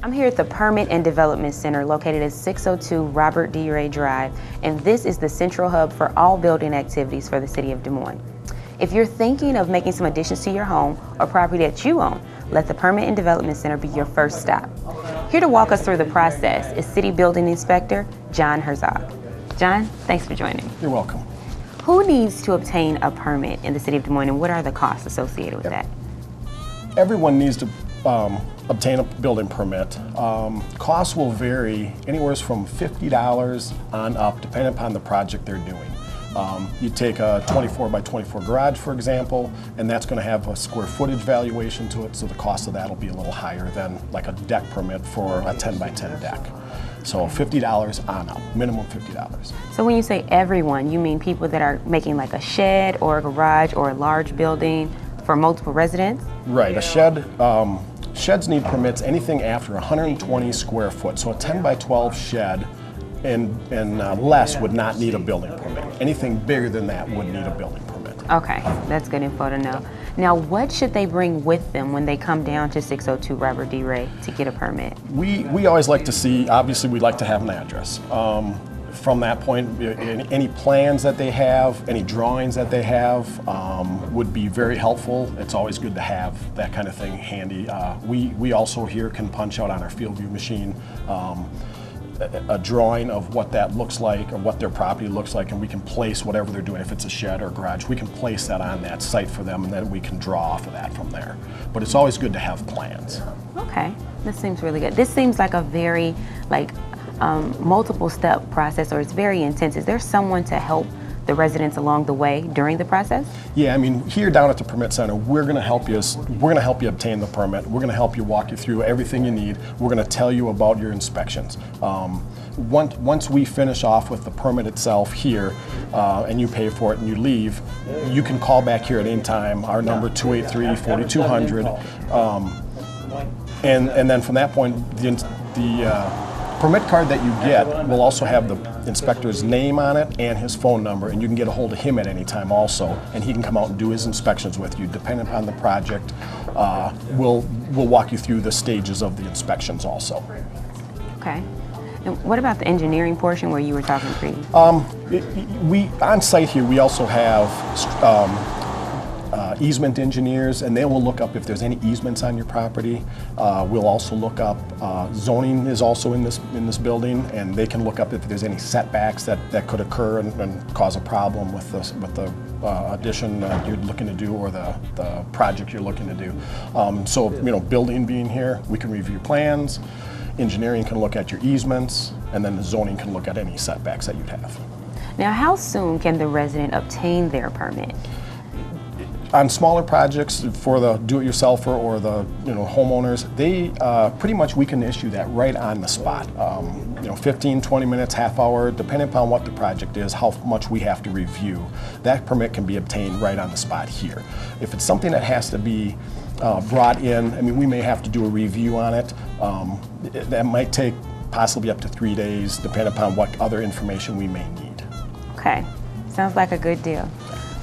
I'm here at the Permit and Development Center located at 602 Robert D. Ray Drive, and this is the central hub for all building activities for the City of Des Moines. If you're thinking of making some additions to your home or property that you own, let the Permit and Development Center be your first stop. Here to walk us through the process is City Building Inspector John Herzog. John, thanks for joining. You're welcome. Who needs to obtain a permit in the City of Des Moines, and what are the costs associated with that? Everyone needs to obtain a building permit. Costs will vary anywhere from $50 on up, depending upon the project they're doing. You take a 24 by 24 garage, for example, and that's going to have a square footage valuation to it, so the cost of that will be a little higher than like a deck permit for a 10 by 10 deck. So $50 on up, minimum $50. So when you say everyone, you mean people that are making like a shed or a garage or a large building for multiple residents? Right, a shed, sheds need permits anything after 120 square foot. So a 10 by 12 shed and less would not need a building permit. Anything bigger than that would need a building permit. Okay, that's good info to know. Now, what should they bring with them when they come down to 602 Robert D. Ray to get a permit? We always like to see, obviously we'd like to have an address. From that point, any plans that they have, any drawings that they have would be very helpful. It's always good to have that kind of thing handy. We also here can punch out on our field view machine a drawing of what that looks like or what their property looks like, and we can place whatever they're doing. If it's a shed or a garage, we can place that on that site for them, and then we can draw off of that from there. But it's always good to have plans. Okay, this seems really good. This seems like a very multiple step process, or it's very intense. Is there someone to help the residents along the way during the process? Yeah, I mean, here down at the Permit Center, we're going to help you. We're going to help you obtain the permit. We're going to help you, walk you through everything you need. We're going to tell you about your inspections. Once we finish off with the permit itself here, and you pay for it and you leave, you can call back here at any time. Our number 283-4200, and then from that point, the permit card that you get will also have the inspector's name on it and his phone number, and you can get a hold of him at any time also, and he can come out and do his inspections with you. Depending on the project, we'll walk you through the stages of the inspections also. Okay. And what about the engineering portion where you were talking previously? On site here, we also have easement engineers, and they will look up if there's any easements on your property. We'll also look up, zoning is also in this building, and they can look up if there's any setbacks that could occur and cause a problem with the addition you're looking to do or the project you're looking to do. So, building being here, we can review plans, engineering can look at your easements, and then the zoning can look at any setbacks that you'd have. Now, how soon can the resident obtain their permit? On smaller projects for the do-it-yourselfer or the homeowners, they pretty much we can issue that right on the spot. 15, 20 minutes, half hour, depending upon what the project is, how much we have to review. That permit can be obtained right on the spot here. If it's something that has to be brought in, I mean, we may have to do a review on it. That might take possibly up to 3 days, depending upon what other information we may need. Okay, sounds like a good deal.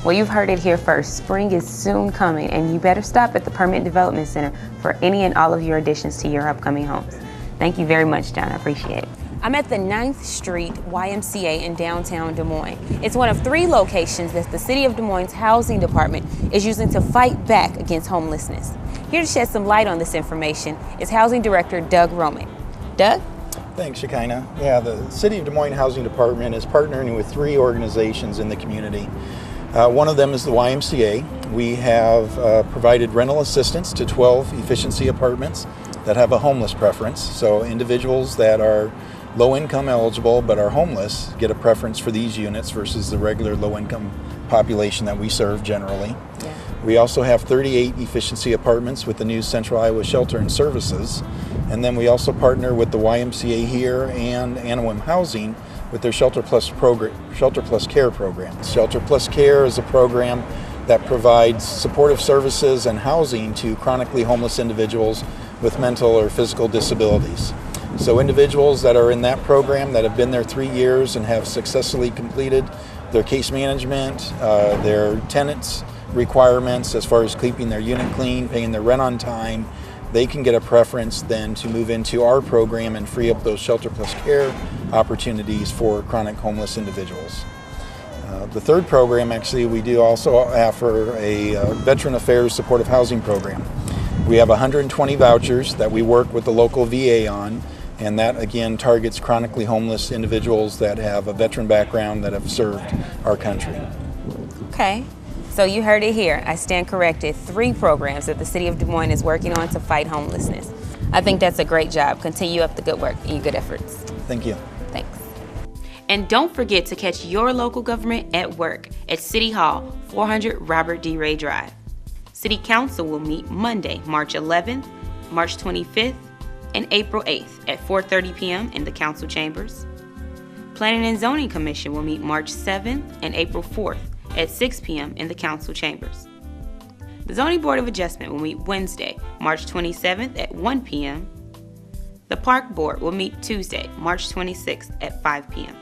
Well, you've heard it here first. Spring is soon coming, and you better stop at the Permit Development Center for any and all of your additions to your upcoming homes. Thank you very much, John. I appreciate it. I'm at the 9th Street YMCA in downtown Des Moines. It's one of 3 locations that the City of Des Moines Housing Department is using to fight back against homelessness. Here to shed some light on this information is Housing Director Doug Roman. Doug? Thanks, Shekinah. Yeah, the City of Des Moines Housing Department is partnering with 3 organizations in the community. One of them is the YMCA. We have provided rental assistance to 12 efficiency apartments that have a homeless preference. So individuals that are low income eligible but are homeless get a preference for these units versus the regular low income population that we serve generally. Yeah. We also have 38 efficiency apartments with the new Central Iowa Shelter and Services. And then we also partner with the YMCA here and Anawim Housing with their Shelter Plus Care program. Shelter Plus Care is a program that provides supportive services and housing to chronically homeless individuals with mental or physical disabilities. So individuals that are in that program that have been there 3 years and have successfully completed their case management, their tenants requirements as far as keeping their unit clean, paying their rent on time, they can get a preference then to move into our program and free up those shelter plus care opportunities for chronic homeless individuals. The third program, actually, we do also offer a Veteran Affairs Supportive Housing Program. We have 120 vouchers that we work with the local VA on, and that again targets chronically homeless individuals that have a veteran background that have served our country. Okay, so you heard it here. I stand corrected. 3 programs that the City of Des Moines is working on to fight homelessness. I think that's a great job. Continue up the good work and your good efforts. Thank you. Thanks. And don't forget to catch your local government at work at City Hall, 400 Robert D. Ray Drive. City Council will meet Monday, March 11th, March 25th, and April 8th at 4:30 p.m. in the council chambers. Planning and Zoning Commission will meet March 7th and April 4th at 6 p.m. in the council chambers. The Zoning Board of Adjustment will meet Wednesday, March 27th at 1 p.m. The Park Board will meet Tuesday, March 26th at 5 p.m.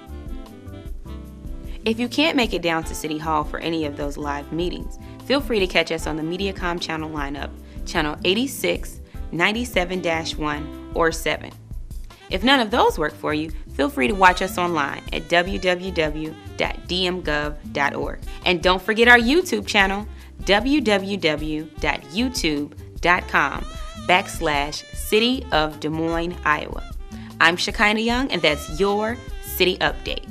If you can't make it down to City Hall for any of those live meetings, feel free to catch us on the MediaCom channel lineup, channel 86, 97-1, or 7. If none of those work for you, feel free to watch us online at www.dmgov.org. And don't forget our YouTube channel, www.youtube.com/City of Des Moines, Iowa. I'm SHekinah Young, and that's your City Update.